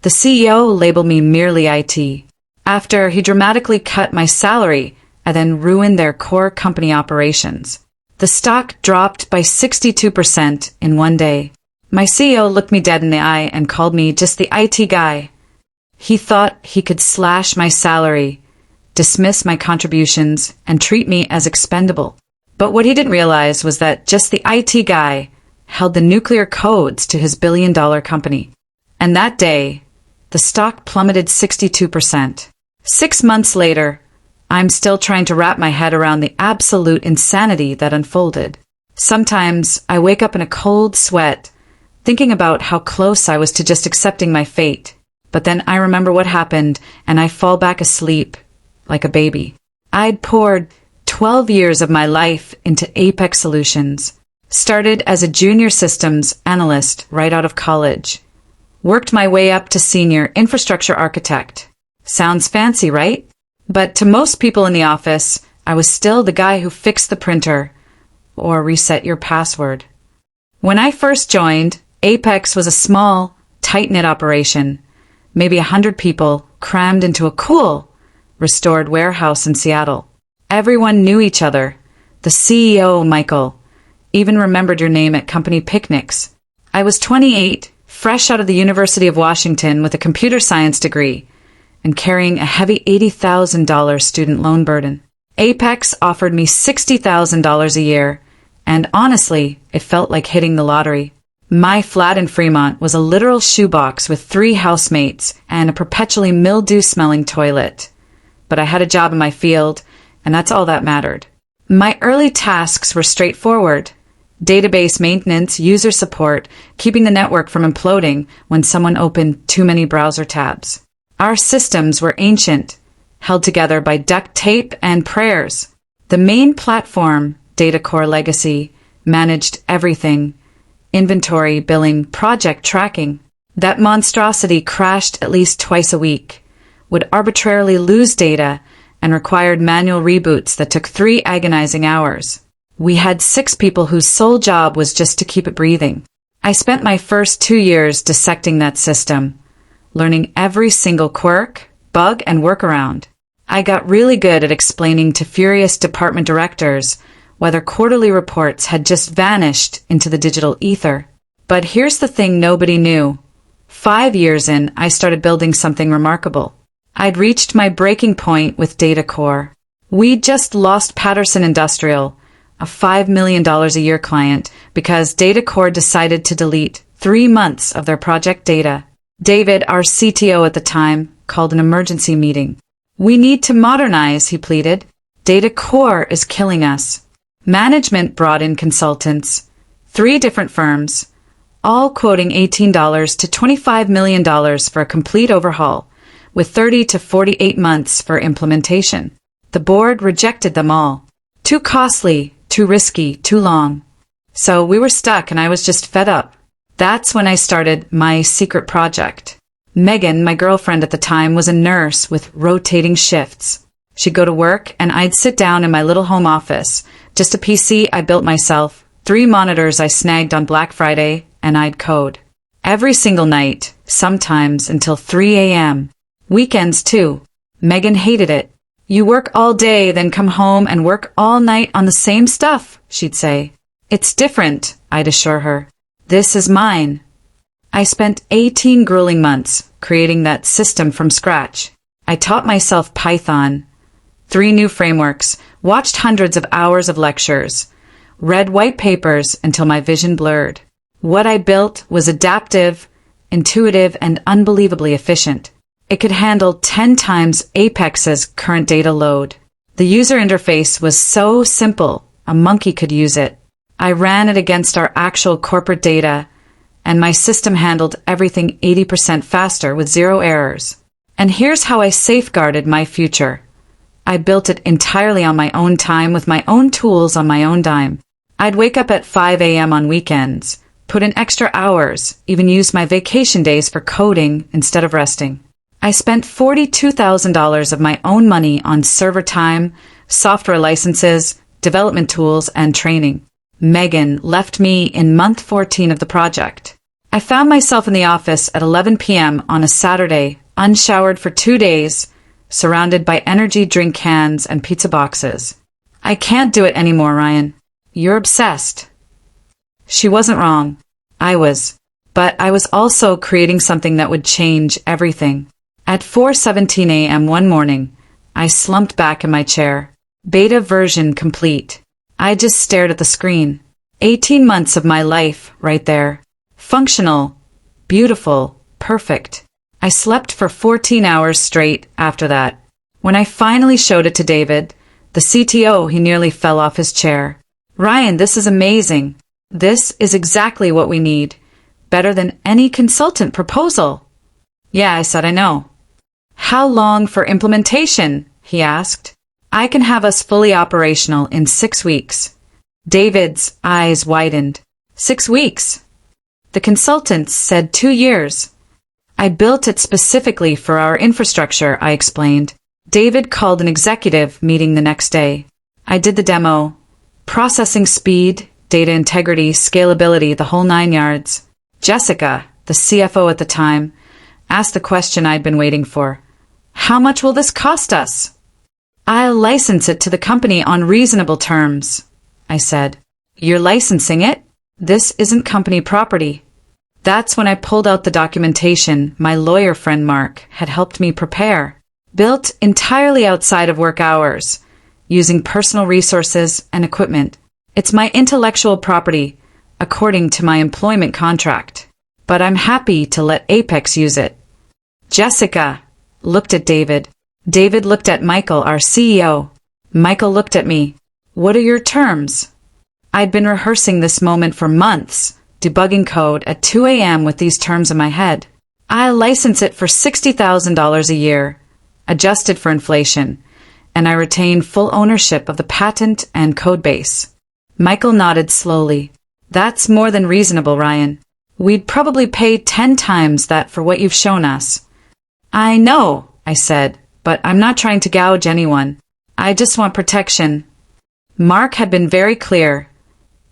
The CEO labeled me merely IT. After he dramatically cut my salary and then ruined their core company operations. The stock dropped by 62% in one day. My CEO looked me dead in the eye and called me just the IT guy. He thought he could slash my salary, dismiss my contributions, and treat me as expendable. But what he didn't realize was that just the IT guy held the nuclear codes to his billion-dollar company. And that day, the stock plummeted 62%. 6 months later, I'm still trying to wrap my head around the absolute insanity that unfolded. Sometimes I wake up in a cold sweat, thinking about how close I was to just accepting my fate. But then I remember what happened, and I fall back asleep like a baby. I'd poured 12 years of my life into Apex Solutions. Started as a junior systems analyst right out of college. Worked my way up to senior infrastructure architect. Sounds fancy, right? But to most people in the office, I was still the guy who fixed the printer or reset your password. When I first joined, Apex was a small, tight-knit operation, maybe 100 people crammed into a cool, restored warehouse in Seattle. Everyone knew each other. The CEO, Michael, even remembered your name at company picnics. I was 28, fresh out of the University of Washington with a computer science degree, and carrying a heavy $80,000 student loan burden. Apex offered me $60,000 a year, and honestly, it felt like hitting the lottery. My flat in Fremont was a literal shoebox with 3 housemates and a perpetually mildew-smelling toilet. But I had a job in my field, and that's all that mattered. My early tasks were straightforward. Database maintenance, user support, keeping the network from imploding when someone opened too many browser tabs. Our systems were ancient, held together by duct tape and prayers. The main platform, DataCore Legacy, managed everything. Inventory, billing, project tracking. That monstrosity crashed at least twice a week, would arbitrarily lose data, and required manual reboots that took 3 agonizing hours. We had 6 people whose sole job was just to keep it breathing. I spent my first 2 years dissecting that system, learning every single quirk, bug, and workaround. I got really good at explaining to furious department directors whether quarterly reports had just vanished into the digital ether. But here's the thing nobody knew. 5 years in, I started building something remarkable. I'd reached my breaking point with DataCore. We'd just lost Patterson Industrial, a $5 million a year client, because DataCore decided to delete 3 months of their project data. David, our CTO at the time, called an emergency meeting. "We need to modernize," he pleaded. "DataCore is killing us." Management brought in consultants, 3 different firms, all quoting $18 to $25 million for a complete overhaul, with 30 to 48 months for implementation. The board rejected them all. Too costly, too risky, too long. So we were stuck, and I was just fed up. That's when I started my secret project. Megan, my girlfriend at the time, was a nurse with rotating shifts. She'd go to work, and I'd sit down in my little home office, just a PC I built myself, 3 monitors I snagged on Black Friday, and I'd code. Every single night, sometimes until 3 a.m. Weekends, too. Megan hated it. "You work all day, then come home and work all night on the same stuff," she'd say. "It's different," I'd assure her. "This is mine." I spent 18 grueling months creating that system from scratch. I taught myself Python, 3 new frameworks, watched hundreds of hours of lectures, read white papers until my vision blurred. What I built was adaptive, intuitive, and unbelievably efficient. It could handle 10 times Apex's current data load. The user interface was so simple, a monkey could use it. I ran it against our actual corporate data, and my system handled everything 80% faster with 0 errors. And here's how I safeguarded my future. I built it entirely on my own time with my own tools on my own dime. I'd wake up at 5 a.m. on weekends, put in extra hours, even use my vacation days for coding instead of resting. I spent $42,000 of my own money on server time, software licenses, development tools, and training. Megan left me in month 14 of the project. I found myself in the office at 11 p.m. on a Saturday, unshowered for 2 days, surrounded by energy drink cans and pizza boxes. I can't do it anymore, Ryan. You're obsessed. She wasn't wrong. I was. But I was also creating something that would change everything. At 4:17 a.m. one morning, I slumped back in my chair. Beta version complete. I just stared at the screen. 18 months of my life, right there. Functional, beautiful, perfect. I slept for 14 hours straight after that. When I finally showed it to David, the CTO, he nearly fell off his chair. Ryan, this is amazing. This is exactly what we need. Better than any consultant proposal. Yeah, I said, I know. How long for implementation? He asked. I can have us fully operational in 6 weeks. David's eyes widened. 6 weeks? The consultants said 2 years. I built it specifically for our infrastructure, I explained. David called an executive meeting the next day. I did the demo. Processing speed, data integrity, scalability, the whole 9 yards. Jessica, the CFO at the time, asked the question I'd been waiting for. How much will this cost us? I'll license it to the company on reasonable terms, I said. You're licensing it? This isn't company property. That's when I pulled out the documentation my lawyer friend Mark had helped me prepare. Built entirely outside of work hours, using personal resources and equipment. It's my intellectual property, according to my employment contract. But I'm happy to let Apex use it. Jessica looked at David. David looked at Michael, our CEO. Michael looked at me. What are your terms? I'd been rehearsing this moment for months, debugging code at 2 a.m. with these terms in my head. I'll license it for $60,000 a year, adjusted for inflation, and I retain full ownership of the patent and code base. Michael nodded slowly. That's more than reasonable, Ryan. We'd probably pay 10 times that for what you've shown us. I know, I said, but I'm not trying to gouge anyone. I just want protection. Mark had been very clear.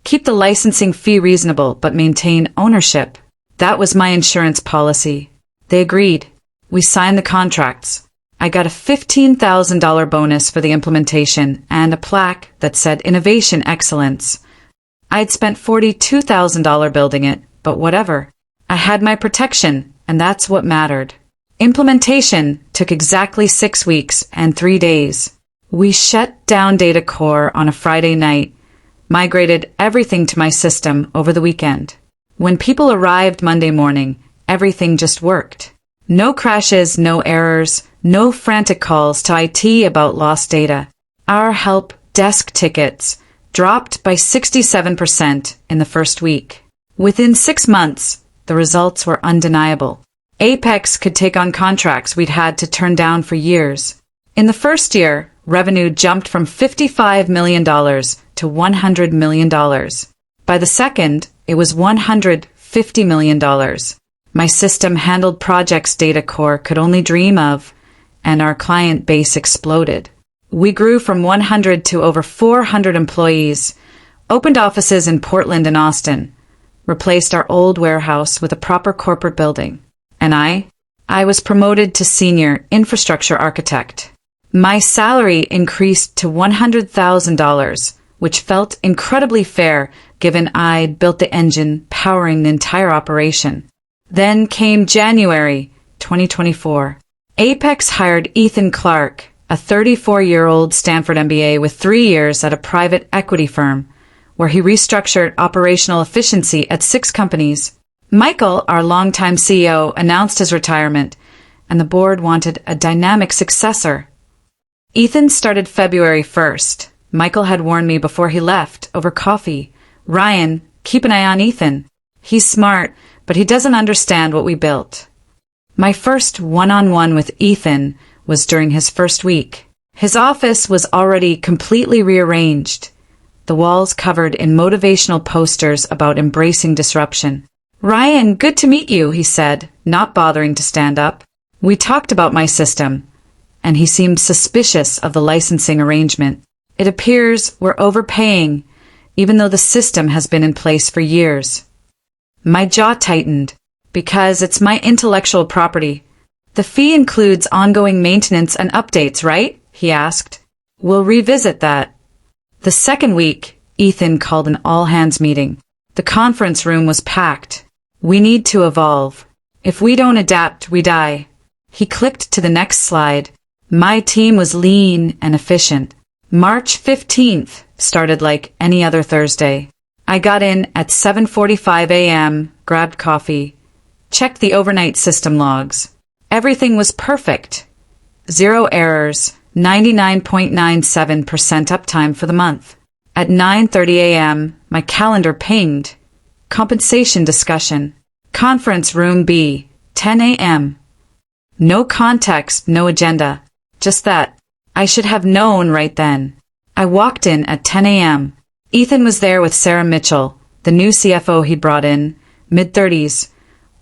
Keep the licensing fee reasonable, but maintain ownership. That was my insurance policy. They agreed. We signed the contracts. I got a $15,000 bonus for the implementation and a plaque that said Innovation Excellence. I'd spent $42,000 building it, but whatever. I had my protection, and that's what mattered. Implementation took exactly 6 weeks and 3 days. We shut down Data Core on a Friday night, migrated everything to my system over the weekend. When people arrived Monday morning, everything just worked. No crashes, no errors, no frantic calls to IT about lost data. Our help desk tickets dropped by 67% in the first week. Within 6 months, the results were undeniable. Apex could take on contracts we'd had to turn down for years. In the first year, revenue jumped from $55 million to $100 million. By the second, it was $150 million. My system handled projects Data Core could only dream of, and our client base exploded. We grew from 100 to over 400 employees, opened offices in Portland and Austin, replaced our old warehouse with a proper corporate building. And I was promoted to senior infrastructure architect. My salary increased to $100,000, which felt incredibly fair given I'd built the engine powering the entire operation. Then came January 2024. Apex hired Ethan Clark, a 34-year-old Stanford MBA with 3 years at a private equity firm, where he restructured operational efficiency at 6 companies. Michael, our longtime CEO, announced his retirement, and the board wanted a dynamic successor. Ethan started February 1st. Michael had warned me before he left, over coffee. Ryan, keep an eye on Ethan. He's smart, but he doesn't understand what we built. My first one-on-one with Ethan was during his first week. His office was already completely rearranged, the walls covered in motivational posters about embracing disruption. Ryan, good to meet you, he said, not bothering to stand up. We talked about my system, and he seemed suspicious of the licensing arrangement. It appears we're overpaying, even though the system has been in place for years. My jaw tightened. Because it's my intellectual property. The fee includes ongoing maintenance and updates, right? He asked. We'll revisit that. The second week, Ethan called an all-hands meeting. The conference room was packed. We need to evolve. If we don't adapt, we die. He clicked to the next slide. My team was lean and efficient. March 15th started like any other Thursday. I got in at 7:45 a.m., grabbed coffee, checked the overnight system logs. Everything was perfect. 0 errors, 99.97% uptime for the month. At 9:30 a.m., my calendar pinged. Compensation discussion. Conference room B, 10 a.m. No context, no agenda. Just that. I should have known right then. I walked in at 10 a.m. Ethan was there with Sarah Mitchell, the new CFO he brought in, mid-30s.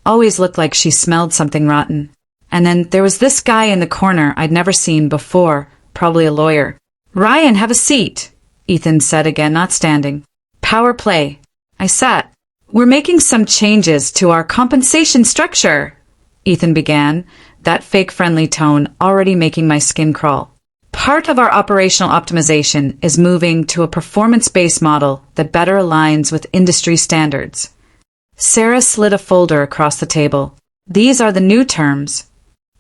Always looked like she smelled something rotten. And then there was this guy in the corner I'd never seen before, probably a lawyer. Ryan, have a seat, Ethan said again, not standing. Power play. I sat. We're making some changes to our compensation structure, Ethan began, that fake friendly tone already making my skin crawl. Part of our operational optimization is moving to a performance-based model that better aligns with industry standards. Sarah slid a folder across the table. These are the new terms.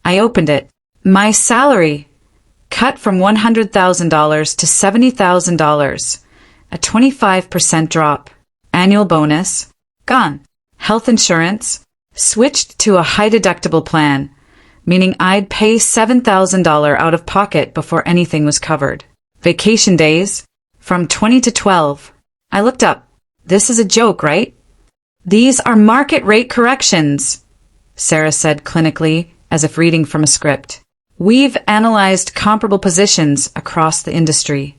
I opened it. My salary. Cut from $100,000 to $70,000. A 25% drop. Annual bonus. Gone. Health insurance. Switched to a high-deductible plan, meaning I'd pay $7,000 out of pocket before anything was covered. Vacation days. From 20 to 12. I looked up. This is a joke, right? These are market rate corrections, Sarah said clinically, as if reading from a script. We've analyzed comparable positions across the industry.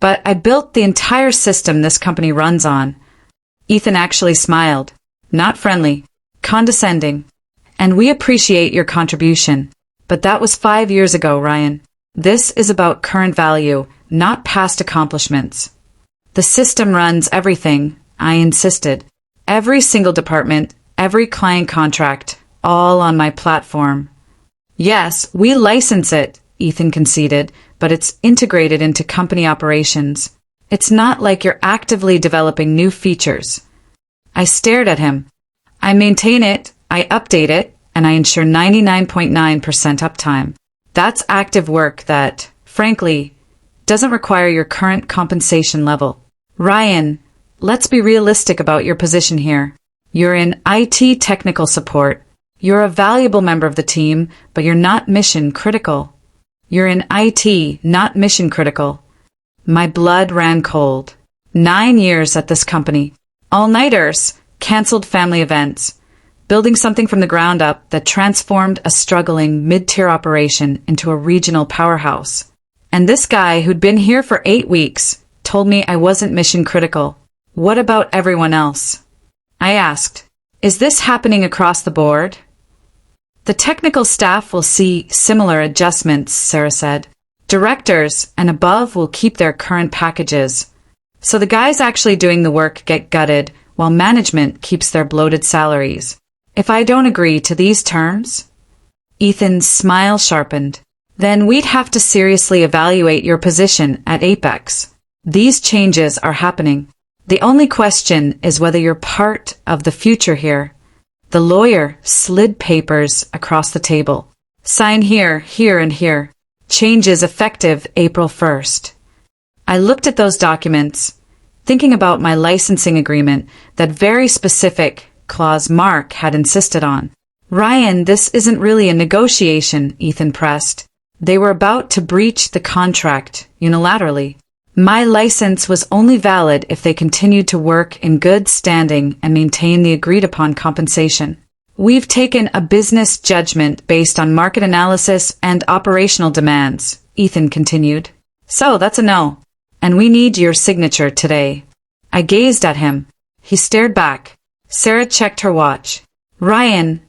But I built the entire system this company runs on. Ethan actually smiled. Not friendly. Condescending. And we appreciate your contribution. But that was 5 years ago, Ryan. This is about current value, not past accomplishments. The system runs everything, I insisted. Every single department, every client contract, all on my platform. Yes, we license it, Ethan conceded, but it's integrated into company operations. It's not like you're actively developing new features. I stared at him. I maintain it, I update it, and I ensure 99.9% uptime. That's active work that, frankly, doesn't require your current compensation level. Ryan, let's be realistic about your position here. You're in IT technical support. You're a valuable member of the team, but you're not mission critical. You're in IT, not mission critical. My blood ran cold. 9 years at this company. All-nighters, canceled family events, building something from the ground up that transformed a struggling mid-tier operation into a regional powerhouse. And this guy who'd been here for 8 weeks told me I wasn't mission critical. What about everyone else? I asked, is this happening across the board? The technical staff will see similar adjustments, Sarah said. Directors and above will keep their current packages. So the guys actually doing the work get gutted while management keeps their bloated salaries. If I don't agree to these terms? Ethan's smile sharpened. Then we'd have to seriously evaluate your position at Apex. These changes are happening. The only question is whether you're part of the future here. The lawyer slid papers across the table. Sign here, here, and here. Changes effective April 1st. I looked at those documents, thinking about my licensing agreement, that very specific clause Mark had insisted on. Ryan, this isn't really a negotiation, Ethan pressed. They were about to breach the contract unilaterally. My license was only valid if they continued to work in good standing and maintain the agreed-upon compensation. We've taken a business judgment based on market analysis and operational demands, Ethan continued. So that's a no. And we need your signature today. I gazed at him. He stared back. Sarah checked her watch. Ryan,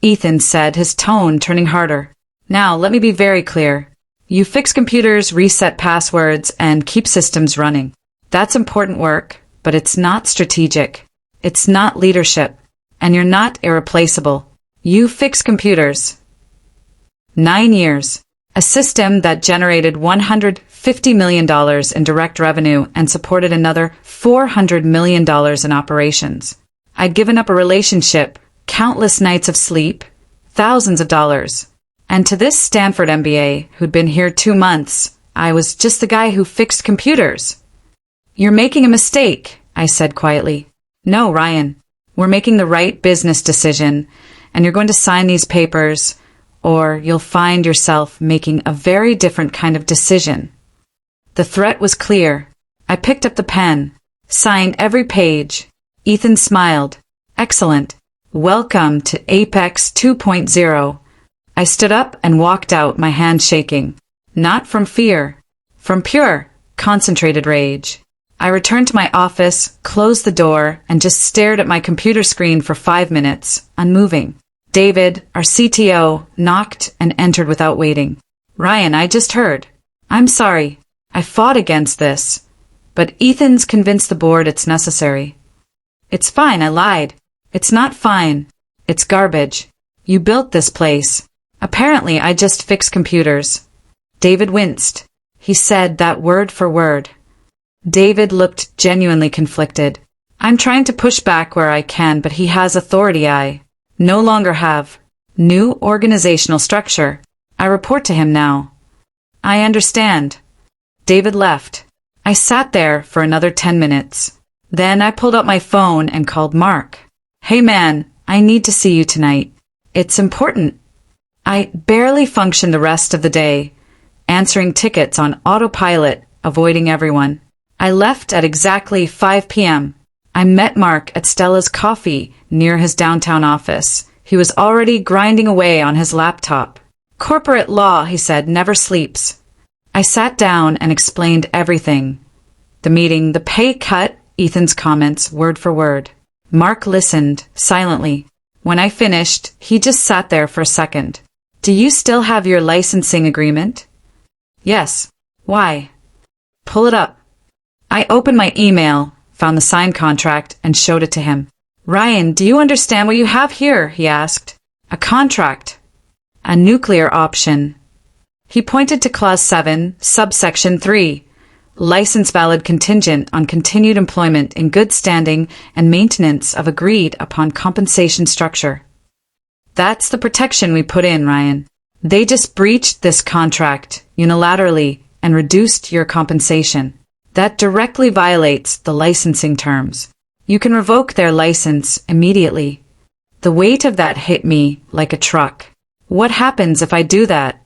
Ethan said, his tone turning harder. Now, let me be very clear. You fix computers, reset passwords, and keep systems running. That's important work, but it's not strategic. It's not leadership. and you're not irreplaceable. You fix computers. 9 years. A system that generated $150 million in direct revenue and supported another $400 million in operations. I'd given up a relationship, countless nights of sleep, thousands of dollars. And to this Stanford MBA, who'd been here 2 months, I was just the guy who fixed computers. You're making a mistake, I said quietly. No, Ryan. We're making the right business decision, and you're going to sign these papers, or you'll find yourself making a very different kind of decision. The threat was clear. I picked up the pen, signed every page. Ethan smiled. Excellent. Welcome to Apex 2.0. I stood up and walked out, my hand shaking. Not from fear, from pure, concentrated rage. I returned to my office, closed the door, and just stared at my computer screen for 5 minutes, unmoving. David, our CTO, knocked and entered without waiting. Ryan, I just heard. I'm sorry. I fought against this. But Ethan's convinced the board it's necessary. It's fine, I lied. It's not fine. It's garbage. You built this place. Apparently, I just fix computers. David winced. He said that word for word. David looked genuinely conflicted. I'm trying to push back where I can, but he has authority I no longer have. New organizational structure. I report to him now. I understand. David left. I sat there for another 10 minutes. Then I pulled out my phone and called Mark. Hey man, I need to see you tonight. It's important. I barely functioned the rest of the day, answering tickets on autopilot, avoiding everyone. I left at exactly 5 p.m. I met Mark at Stella's Coffee near his downtown office. He was already grinding away on his laptop. Corporate law, he said, never sleeps. I sat down and explained everything. The meeting, the pay cut, Ethan's comments, word for word. Mark listened, silently. When I finished, he just sat there for a second. Do you still have your licensing agreement? Yes. Why? Pull it up. I opened my email, found the signed contract, and showed it to him. Ryan, do you understand what you have here? He asked. A contract. A nuclear option. He pointed to Clause 7, Subsection 3. License valid contingent on continued employment in good standing and maintenance of agreed upon compensation structure. That's the protection we put in, Ryan. They just breached this contract unilaterally and reduced your compensation. That directly violates the licensing terms. You can revoke their license immediately. The weight of that hit me like a truck. What happens if I do that?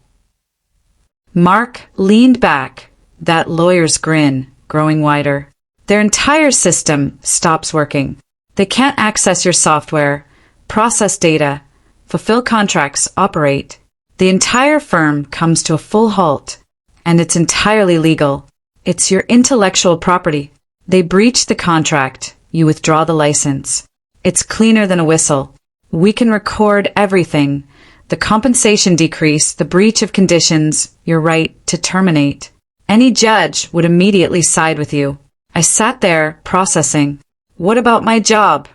Mark leaned back, that lawyer's grin growing wider. Their entire system stops working. They can't access your software, process data, fulfill contracts, operate. The entire firm comes to a full halt, and it's entirely legal. It's your intellectual property. They breach the contract. You withdraw the license. It's cleaner than a whistle. We can record everything. The compensation decrease, the breach of conditions, your right to terminate. Any judge would immediately side with you. I sat there, processing. What about my job?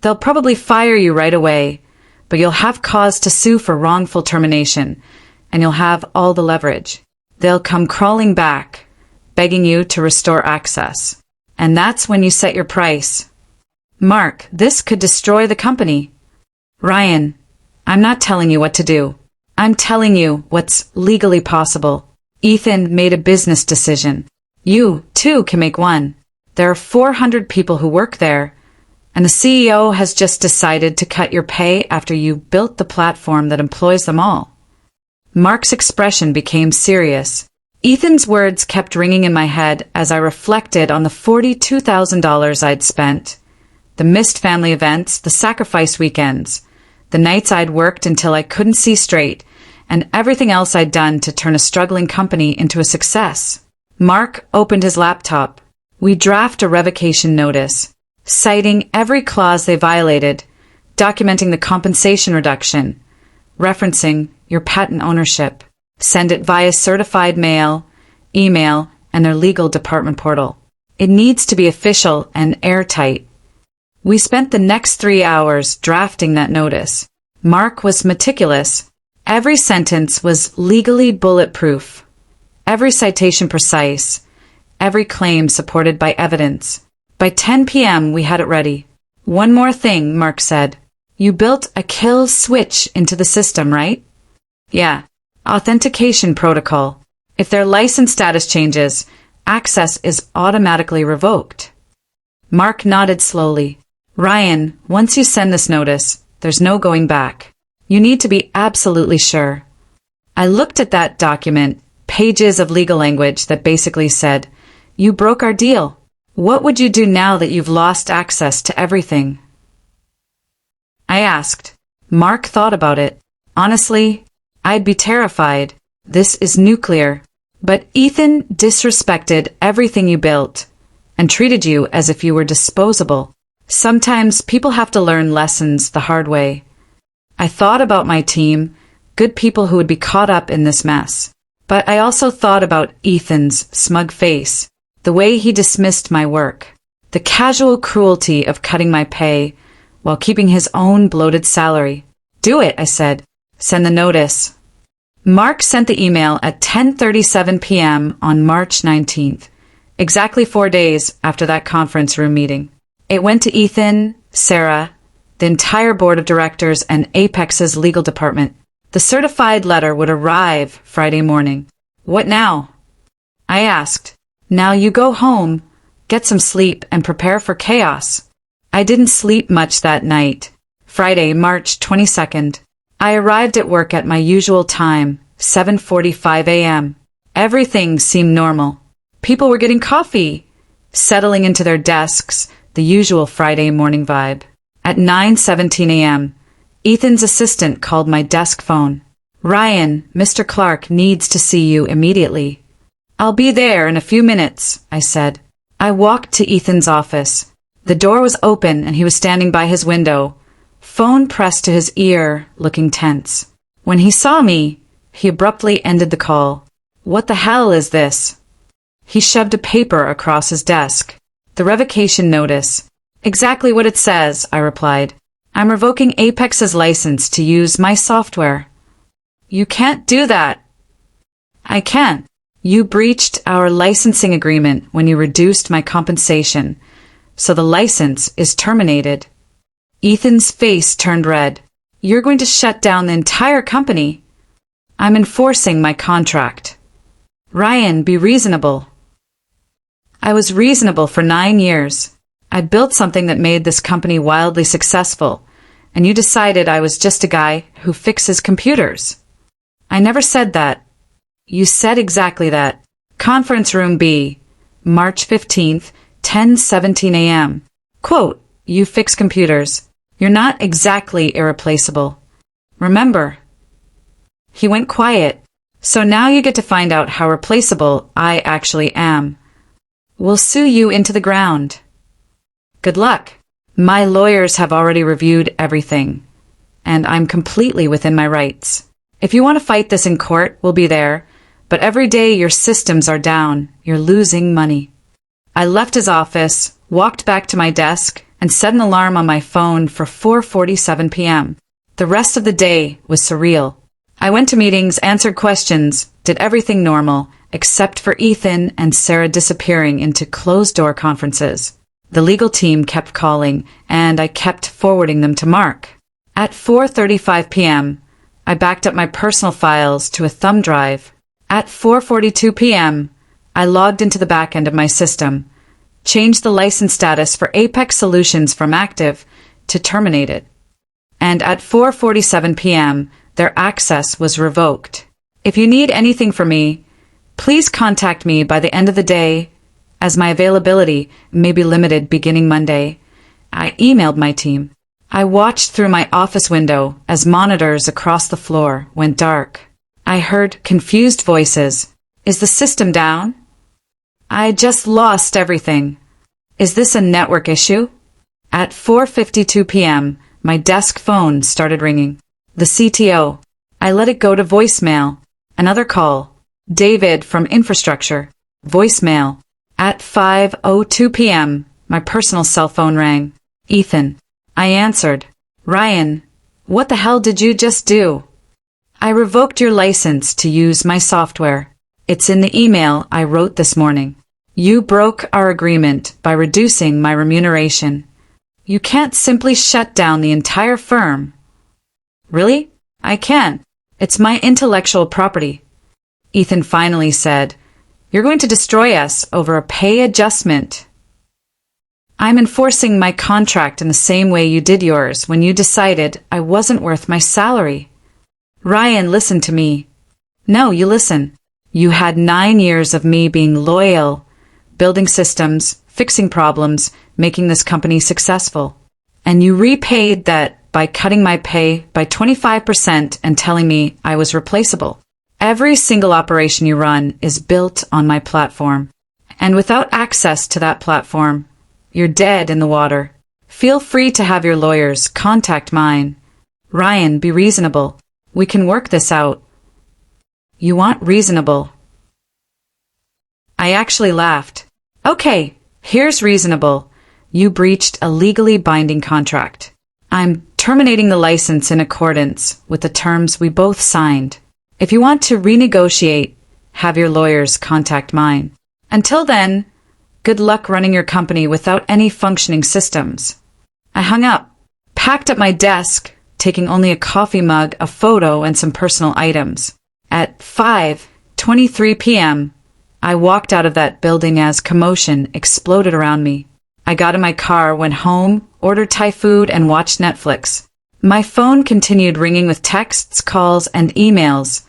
They'll probably fire you right away, but you'll have cause to sue for wrongful termination, and you'll have all the leverage. They'll come crawling back, begging you to restore access. And that's when you set your price. Mark, this could destroy the company. Ryan, I'm not telling you what to do. I'm telling you what's legally possible. Ethan made a business decision. You, too, can make one. There are 400 people who work there, and the CEO has just decided to cut your pay after you built the platform that employs them all. Mark's expression became serious. Ethan's words kept ringing in my head as I reflected on the $42,000 I'd spent, the missed family events, the sacrifice weekends, the nights I'd worked until I couldn't see straight, and everything else I'd done to turn a struggling company into a success. Mark opened his laptop. We draft a revocation notice, citing every clause they violated, documenting the compensation reduction, referencing your patent ownership. Send it via certified mail, email, and their legal department portal. It needs to be official and airtight. We spent the next 3 hours drafting that notice. Mark was meticulous. Every sentence was legally bulletproof. Every citation precise. Every claim supported by evidence. By 10 p.m. we had it ready. One more thing, Mark said. You built a kill switch into the system, right? Yeah. Authentication protocol. If their license status changes, access is automatically revoked. Mark nodded slowly. Ryan, once you send this notice, there's no going back. You need to be absolutely sure. I looked at that document, pages of legal language that basically said, you broke our deal. What would you do now that you've lost access to everything? I asked. Mark thought about it. Honestly, I'd be terrified. This is nuclear. But Ethan disrespected everything you built and treated you as if you were disposable. Sometimes people have to learn lessons the hard way. I thought about my team, good people who would be caught up in this mess. But I also thought about Ethan's smug face, the way he dismissed my work, the casual cruelty of cutting my pay while keeping his own bloated salary. Do it, I said. Send the notice. Mark sent the email at 10:37 p.m. on March 19th, exactly 4 days after that conference room meeting. It went to Ethan, Sarah, the entire board of directors, and Apex's legal department. The certified letter would arrive Friday morning. What now? I asked. Now you go home, get some sleep, and prepare for chaos. I didn't sleep much that night. Friday, March 22nd. I arrived at work at my usual time, 7:45 a.m. Everything seemed normal. People were getting coffee, settling into their desks, the usual Friday morning vibe. At 9:17 a.m., Ethan's assistant called my desk phone. Ryan, Mr. Clark needs to see you immediately. I'll be there in a few minutes, I said. I walked to Ethan's office. The door was open and he was standing by his window, phone pressed to his ear, looking tense. When he saw me, he abruptly ended the call. What the hell is this? He shoved a paper across his desk. The revocation notice. Exactly what it says, I replied. I'm revoking Apex's license to use my software. You can't do that. I can't. You breached our licensing agreement when you reduced my compensation, so the license is terminated. Ethan's face turned red. You're going to shut down the entire company. I'm enforcing my contract. Ryan, be reasonable. I was reasonable for 9 years. I built something that made this company wildly successful, and you decided I was just a guy who fixes computers. I never said that. You said exactly that. Conference Room B, March 15th, 10:17 a.m. Quote, you fix computers. You're not exactly irreplaceable. Remember. He went quiet. So now you get to find out how replaceable I actually am. We'll sue you into the ground. Good luck. My lawyers have already reviewed everything, and I'm completely within my rights. If you want to fight this in court, we'll be there, but every day your systems are down, you're losing money. I left his office, walked back to my desk, and set an alarm on my phone for 4:47 p.m. The rest of the day was surreal. I went to meetings, answered questions, did everything normal, except for Ethan and Sarah disappearing into closed-door conferences. The legal team kept calling, and I kept forwarding them to Mark. At 4:35 p.m., I backed up my personal files to a thumb drive. At 4:42 p.m., I logged into the back end of my system, changed the license status for Apex Solutions from active to terminated. And at 4:47 p.m., their access was revoked. If you need anything from me, please contact me by the end of the day, as my availability may be limited beginning Monday. I emailed my team. I watched through my office window as monitors across the floor went dark. I heard confused voices. Is the system down? I just lost everything. Is this a network issue? At 4:52 p.m., my desk phone started ringing. The CTO. I let it go to voicemail. Another call. David from infrastructure. Voicemail. At 5:02 p.m., my personal cell phone rang. Ethan. I answered. Ryan, what the hell did you just do? I revoked your license to use my software. It's in the email I wrote this morning. You broke our agreement by reducing my remuneration. You can't simply shut down the entire firm. Really? I can. It's my intellectual property. Ethan finally said, You're going to destroy us over a pay adjustment. I'm enforcing my contract in the same way you did yours when you decided I wasn't worth my salary. Ryan, listen to me. No, you listen. You had 9 years of me being loyal, building systems, fixing problems, making this company successful. And you repaid that by cutting my pay by 25% and telling me I was replaceable. Every single operation you run is built on my platform. And without access to that platform, you're dead in the water. Feel free to have your lawyers contact mine. Ryan, be reasonable. We can work this out. You want reasonable? I actually laughed. Okay, here's reasonable. You breached a legally binding contract. I'm terminating the license in accordance with the terms we both signed. If you want to renegotiate, have your lawyers contact mine. Until then, good luck running your company without any functioning systems. I hung up, packed up my desk, taking only a coffee mug, a photo, and some personal items. At 5:23 p.m., I walked out of that building as commotion exploded around me. I got in my car, went home, ordered Thai food, and watched Netflix. My phone continued ringing with texts, calls, and emails,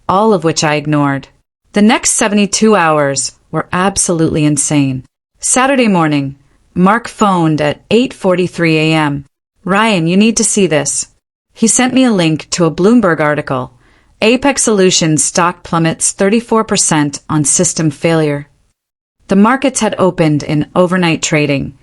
all of which I ignored. The next 72 hours were absolutely insane. Saturday morning, Mark phoned at 8:43 a.m. Ryan, you need to see this. He sent me a link to a Bloomberg article. Apex Solutions stock plummets 34% on system failure. The markets had opened in overnight trading,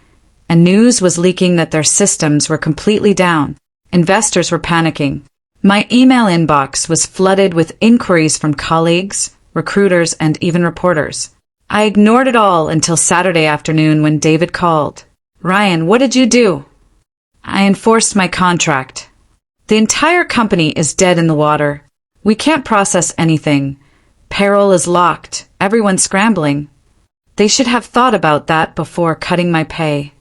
and news was leaking that their systems were completely down. Investors were panicking. My email inbox was flooded with inquiries from colleagues, recruiters, and even reporters. I ignored it all until Saturday afternoon when David called. Ryan, what did you do? I enforced my contract. The entire company is dead in the water. We can't process anything. Payroll is locked. Everyone's scrambling. They should have thought about that before cutting my pay.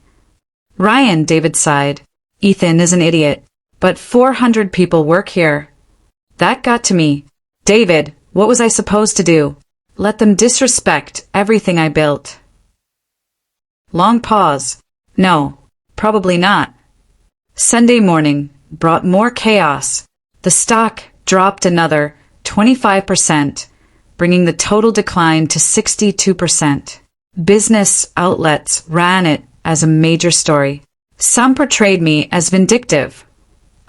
Ryan, David sighed. Ethan is an idiot, but 400 people work here. That got to me. David, what was I supposed to do? Let them disrespect everything I built? Long pause. No, probably not. Sunday morning brought more chaos. The stock dropped another 25%, bringing the total decline to 62%. Business outlets ran it as a major story. Some portrayed me as vindictive.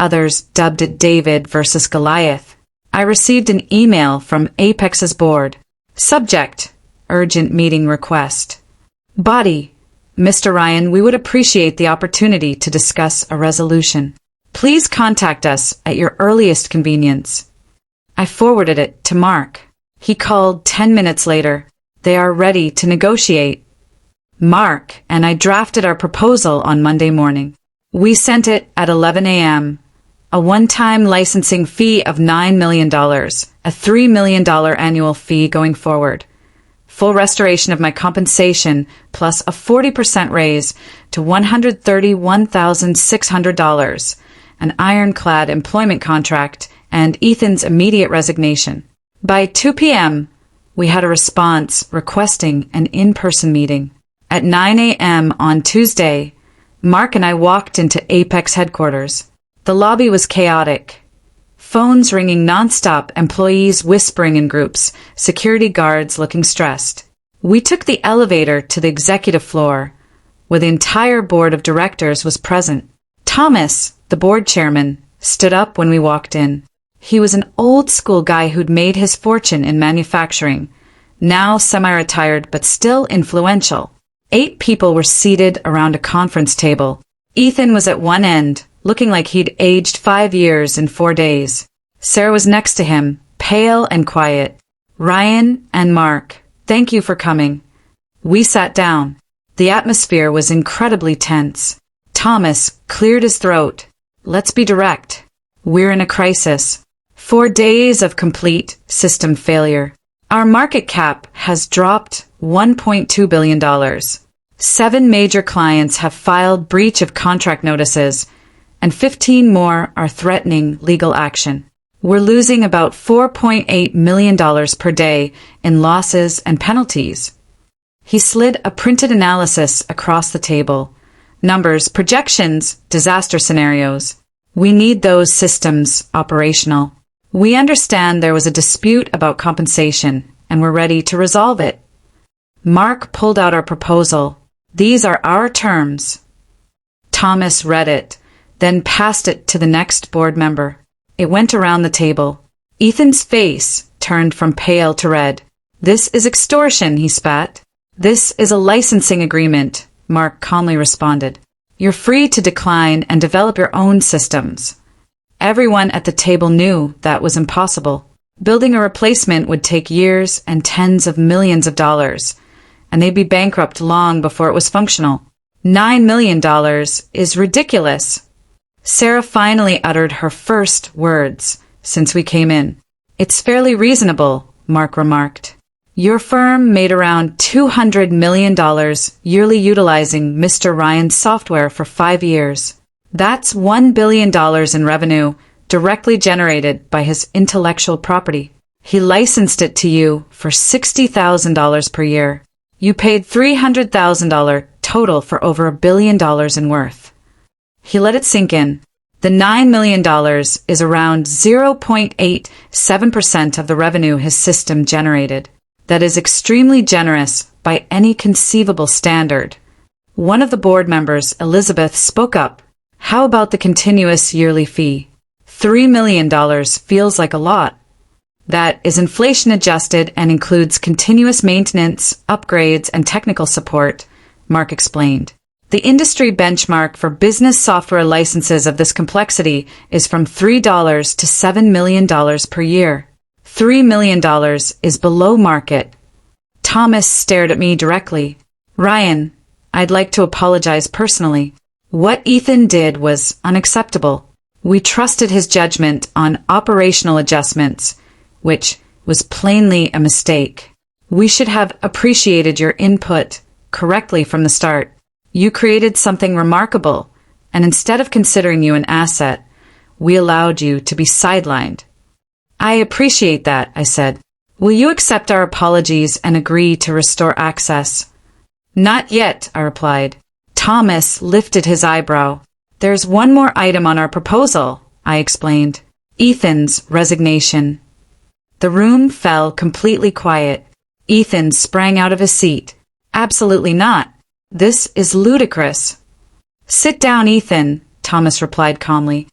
Others dubbed it David versus Goliath. I received an email from Apex's board. Subject: urgent meeting request. Body: Mr. Ryan, we would appreciate the opportunity to discuss a resolution. Please contact us at your earliest convenience. I forwarded it to Mark. He called 10 minutes later. They are ready to negotiate. Mark and I drafted our proposal on Monday morning. We sent it at 11 a.m. A one-time licensing fee of $9 million, a $3 million annual fee going forward. Full restoration of my compensation plus a 40% raise to $131,600, an ironclad employment contract, and Ethan's immediate resignation. By 2 p.m., we had a response requesting an in-person meeting. At 9 a.m. on Tuesday, Mark and I walked into Apex headquarters. The lobby was chaotic. Phones ringing nonstop, employees whispering in groups, security guards looking stressed. We took the elevator to the executive floor, where the entire board of directors was present. Thomas, the board chairman, stood up when we walked in. He was an old-school guy who'd made his fortune in manufacturing, now semi-retired but still influential. 8 people were seated around a conference table. Ethan was at one end, looking like he'd aged 5 years in 4 days. Sarah was next to him, pale and quiet. Ryan and Mark, thank you for coming. We sat down. The atmosphere was incredibly tense. Thomas cleared his throat. Let's be direct. We're in a crisis. 4 days of complete system failure. Our market cap has dropped $1.2 billion. 7 major clients have filed breach of contract notices, and 15 more are threatening legal action. We're losing about $4.8 million per day in losses and penalties. He slid a printed analysis across the table. Numbers, projections, disaster scenarios. We need those systems operational. We understand there was a dispute about compensation, and we're ready to resolve it. Mark pulled out our proposal. These are our terms. Thomas read it, then passed it to the next board member. It went around the table. Ethan's face turned from pale to red. This is extortion, he spat. This is a licensing agreement, Mark calmly responded. You're free to decline and develop your own systems. Everyone at the table knew that was impossible. Building a replacement would take years and tens of millions of dollars, and they'd be bankrupt long before it was functional. $9 million is ridiculous. Sarah finally uttered her first words since we came in. It's fairly reasonable, Mark remarked. Your firm made around $200 million yearly utilizing Mr. Ryan's software for 5 years. That's $1 billion in revenue directly generated by his intellectual property. He licensed it to you for $60,000 per year. You paid $300,000 total for over $1 billion in worth. He let it sink in. The $9 million is around 0.87% of the revenue his system generated. That is extremely generous by any conceivable standard. One of the board members, Elizabeth, spoke up. How about the continuous yearly fee? $3 million feels like a lot. That is inflation adjusted and includes continuous maintenance, upgrades, and technical support, Mark explained. The industry benchmark for business software licenses of this complexity is from $3 to $7 million per year. $3 million is below market. Thomas stared at me directly. Ryan, I'd like to apologize personally. What Ethan did was unacceptable. We trusted his judgment on operational adjustments, which was plainly a mistake. We should have appreciated your input correctly from the start. You created something remarkable, and instead of considering you an asset, we allowed you to be sidelined. I appreciate that, I said. Will you accept our apologies and agree to restore access? Not yet, I replied. Thomas lifted his eyebrow. There's one more item on our proposal, I explained. Ethan's resignation. The room fell completely quiet. Ethan sprang out of his seat. Absolutely not. This is ludicrous. Sit down, Ethan, Thomas replied calmly.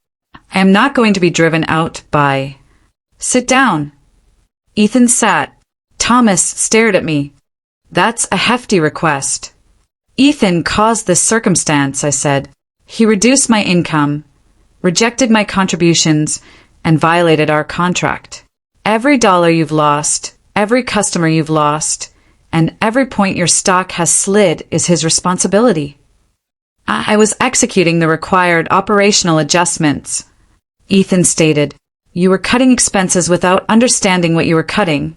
I am not going to be driven out by... Sit down. Ethan sat. Thomas stared at me. That's a hefty request. Ethan caused this circumstance, I said. He reduced my income, rejected my contributions, and violated our contract. Every dollar you've lost, every customer you've lost, and every point your stock has slid is his responsibility. I was executing the required operational adjustments. Ethan stated, You were cutting expenses without understanding what you were cutting.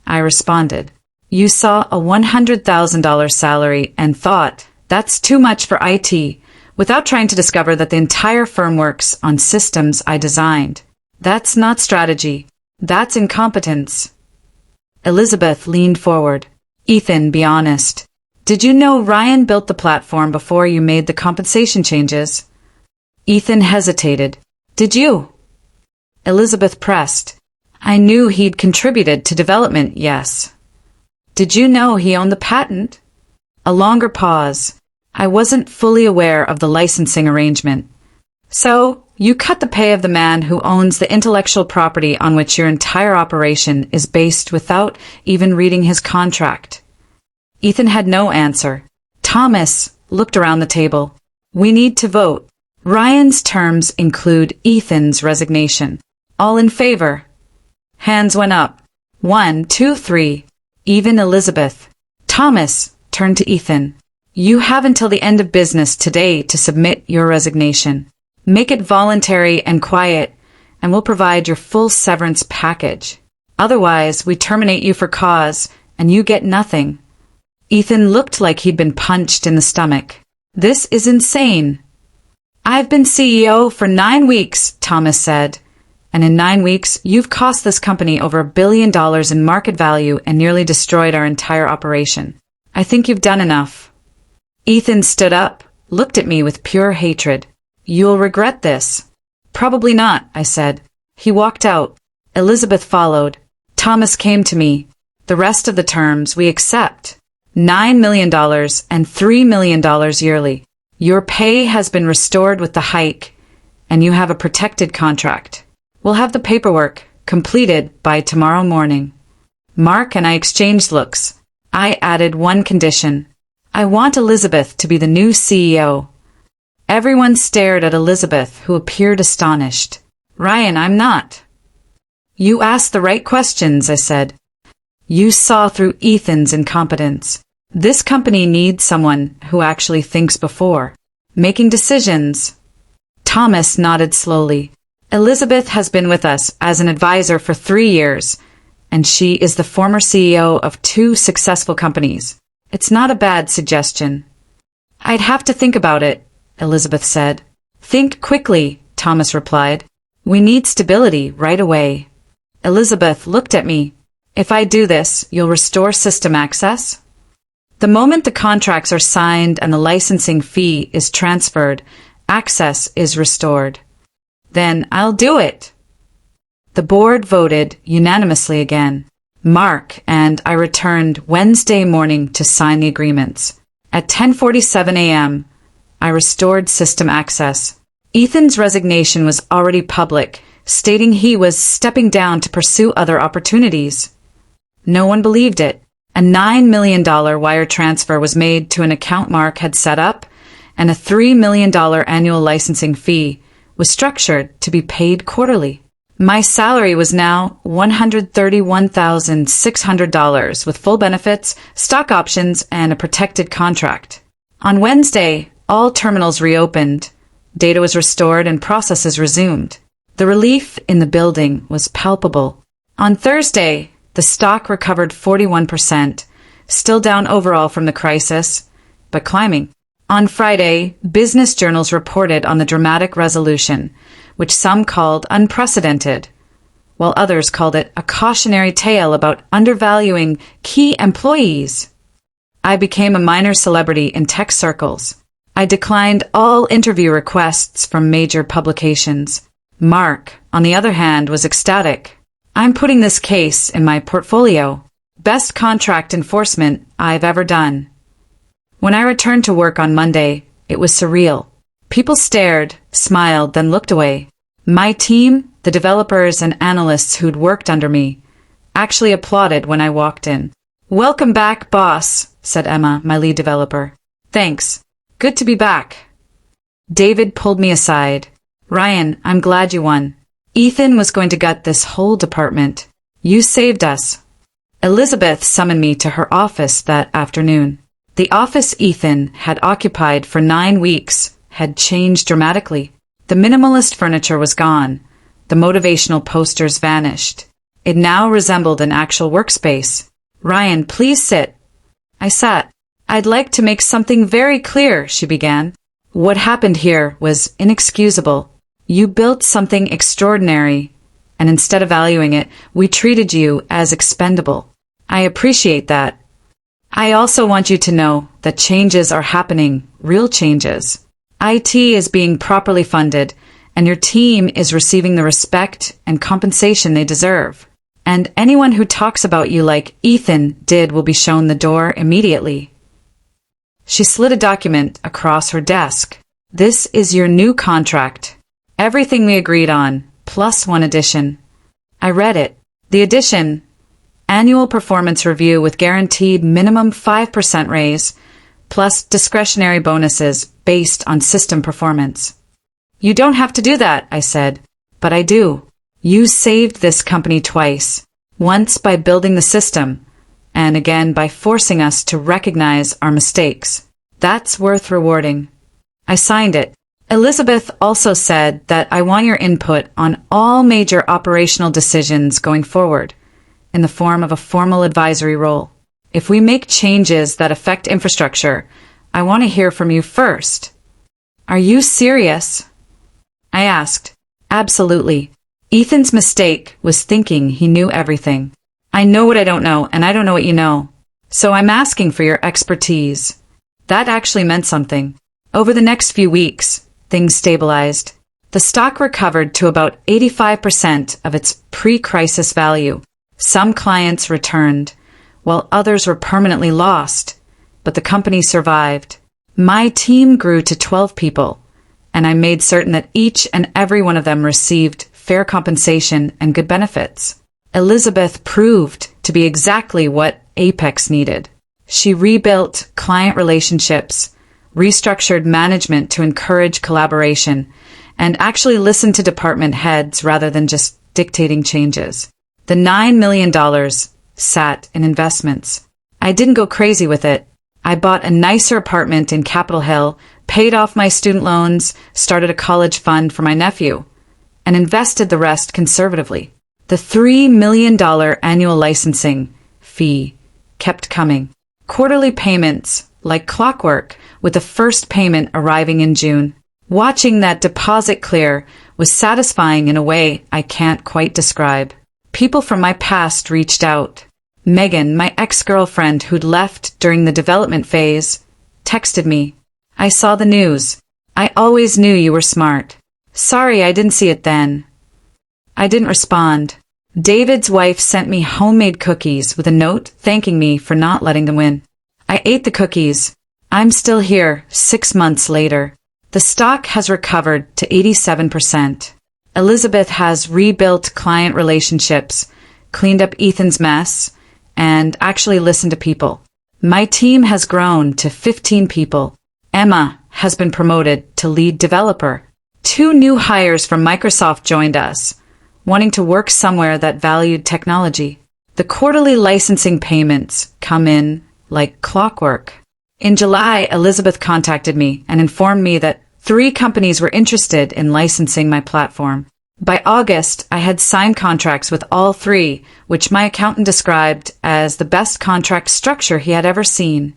I responded, You saw a $100,000 salary and thought, that's too much for IT, without trying to discover that the entire firm works on systems I designed. That's not strategy. That's incompetence. Elizabeth leaned forward. Ethan, be honest. Did you know Ryan built the platform before you made the compensation changes? Ethan hesitated. Did you? Elizabeth pressed. I knew he'd contributed to development, yes. Did you know he owned the patent? A longer pause. I wasn't fully aware of the licensing arrangement. So, you cut the pay of the man who owns the intellectual property on which your entire operation is based without even reading his contract. Ethan had no answer. Thomas looked around the table. We need to vote. Ryan's terms include Ethan's resignation. All in favor? Hands went up. 1, 2, 3. Even Elizabeth. Thomas turned to Ethan. You have until the end of business today to submit your resignation. Make it voluntary and quiet, and we'll provide your full severance package. Otherwise, we terminate you for cause, and you get nothing. Ethan looked like he'd been punched in the stomach. This is insane. I've been CEO for 9 weeks, Thomas said. And in 9 weeks, you've cost this company over $1 billion in market value and nearly destroyed our entire operation. I think you've done enough. Ethan stood up, looked at me with pure hatred. You'll regret this. Probably not, I said. He walked out. Elizabeth followed. Thomas came to me. The rest of the terms we accept. $9 million and $3 million yearly. Your pay has been restored with the hike, and you have a protected contract. We'll have the paperwork completed by tomorrow morning. Mark and I exchanged looks. I added one condition. I want Elizabeth to be the new CEO. Everyone stared at Elizabeth, who appeared astonished. Ryan, I'm not. You asked the right questions, I said. You saw through Ethan's incompetence. This company needs someone who actually thinks before making decisions. Thomas nodded slowly. Elizabeth has been with us as an advisor for 3 years, and she is the former CEO of 2 successful companies. It's not a bad suggestion. I'd have to think about it, Elizabeth said. Think quickly, Thomas replied. We need stability right away. Elizabeth looked at me. If I do this, you'll restore system access? The moment the contracts are signed and the licensing fee is transferred, access is restored. Then I'll do it. The board voted unanimously again. Mark and I returned Wednesday morning to sign the agreements. At 10:47 a.m., I restored system access. Ethan's resignation was already public, stating he was stepping down to pursue other opportunities. No one believed it. A $9 million wire transfer was made to an account Mark had set up, and a $3 million annual licensing fee was structured to be paid quarterly. My salary was now $131,600 with full benefits, stock options, and a protected contract. On Wednesday, all terminals reopened, data was restored, and processes resumed. The relief in the building was palpable. On Thursday, the stock recovered 41%, still down overall from the crisis, but climbing. On Friday, business journals reported on the dramatic resolution, which some called unprecedented, while others called it a cautionary tale about undervaluing key employees. I became a minor celebrity in tech circles. I declined all interview requests from major publications. Mark, on the other hand, was ecstatic. I'm putting this case in my portfolio. Best contract enforcement I've ever done. When I returned to work on Monday, it was surreal. People stared, smiled, then looked away. My team, the developers and analysts who'd worked under me, actually applauded when I walked in. Welcome back, boss, said Emma, my lead developer. Thanks. Good to be back. David pulled me aside. Ryan, I'm glad you won. Ethan was going to gut this whole department. You saved us. Elizabeth summoned me to her office that afternoon. The office Ethan had occupied for 9 weeks had changed dramatically. The minimalist furniture was gone. The motivational posters vanished. It now resembled an actual workspace. Ryan, please sit. I sat. I'd like to make something very clear, she began. What happened here was inexcusable. You built something extraordinary, and instead of valuing it, we treated you as expendable. I appreciate that. I also want you to know that changes are happening, real changes. IT is being properly funded, and your team is receiving the respect and compensation they deserve. And anyone who talks about you like Ethan did will be shown the door immediately. She slid a document across her desk. This is your new contract. Everything we agreed on, plus one addition. I read it. The addition: annual performance review with guaranteed minimum 5% raise, plus discretionary bonuses based on system performance. You don't have to do that, I said, but I do. You saved this company twice, once by building the system, and again by forcing us to recognize our mistakes. That's worth rewarding. I signed it. Elizabeth also said that I want your input on all major operational decisions going forward, in the form of a formal advisory role. If we make changes that affect infrastructure, I want to hear from you first. Are you serious? I asked. Absolutely. Ethan's mistake was thinking he knew everything. I know what I don't know, and I don't know what you know. So I'm asking for your expertise. That actually meant something. Over the next few weeks, things stabilized. The stock recovered to about 85% of its pre-crisis value. Some clients returned, while others were permanently lost, but the company survived. My team grew to 12 people, and I made certain that each and every one of them received fair compensation and good benefits. Elizabeth proved to be exactly what Apex needed. She rebuilt client relationships, restructured management to encourage collaboration, and actually listened to department heads rather than just dictating changes. The $9 million sat in investments. I didn't go crazy with it. I bought a nicer apartment in Capitol Hill, paid off my student loans, started a college fund for my nephew, and invested the rest conservatively. The $3 million annual licensing fee kept coming. Quarterly payments, like clockwork, with the first payment arriving in June. Watching that deposit clear was satisfying in a way I can't quite describe. People from my past reached out. Megan, my ex-girlfriend who'd left during the development phase, texted me. I saw the news. I always knew you were smart. Sorry I didn't see it then. I didn't respond. David's wife sent me homemade cookies with a note thanking me for not letting them win. I ate the cookies. I'm still here 6 months later. The stock has recovered to 87%. Elizabeth has rebuilt client relationships, cleaned up Ethan's mess, and actually listened to people. My team has grown to 15 people. Emma has been promoted to lead developer. 2 new hires from Microsoft joined us, wanting to work somewhere that valued technology. The quarterly licensing payments come in like clockwork. In July, Elizabeth contacted me and informed me that 3 companies were interested in licensing my platform. By August, I had signed contracts with all 3, which my accountant described as the best contract structure he had ever seen.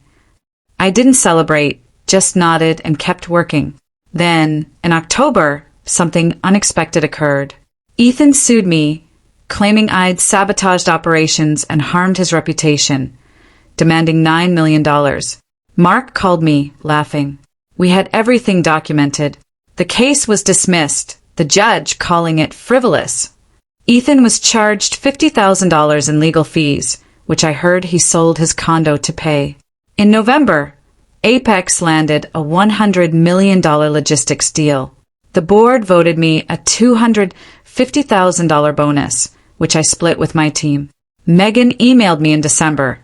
I didn't celebrate, just nodded and kept working. Then, in October, something unexpected occurred. Ethan sued me, claiming I'd sabotaged operations and harmed his reputation, demanding $9 million. Mark called me, laughing. We had everything documented. The case was dismissed, the judge calling it frivolous. Ethan was charged $50,000 in legal fees, which I heard he sold his condo to pay. In November, Apex landed a $100 million logistics deal. The board voted me a $250,000 bonus, which I split with my team. Megan emailed me in December,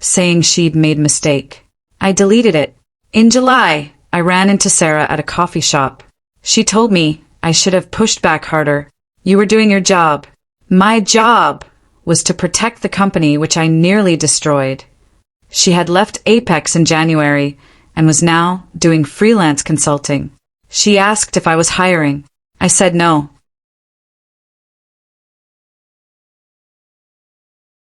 saying she'd made a mistake. I deleted it. In July, I ran into Sarah at a coffee shop. She told me I should have pushed back harder. You were doing your job. My job was to protect the company which I nearly destroyed. She had left Apex in January and was now doing freelance consulting. She asked if I was hiring. I said no,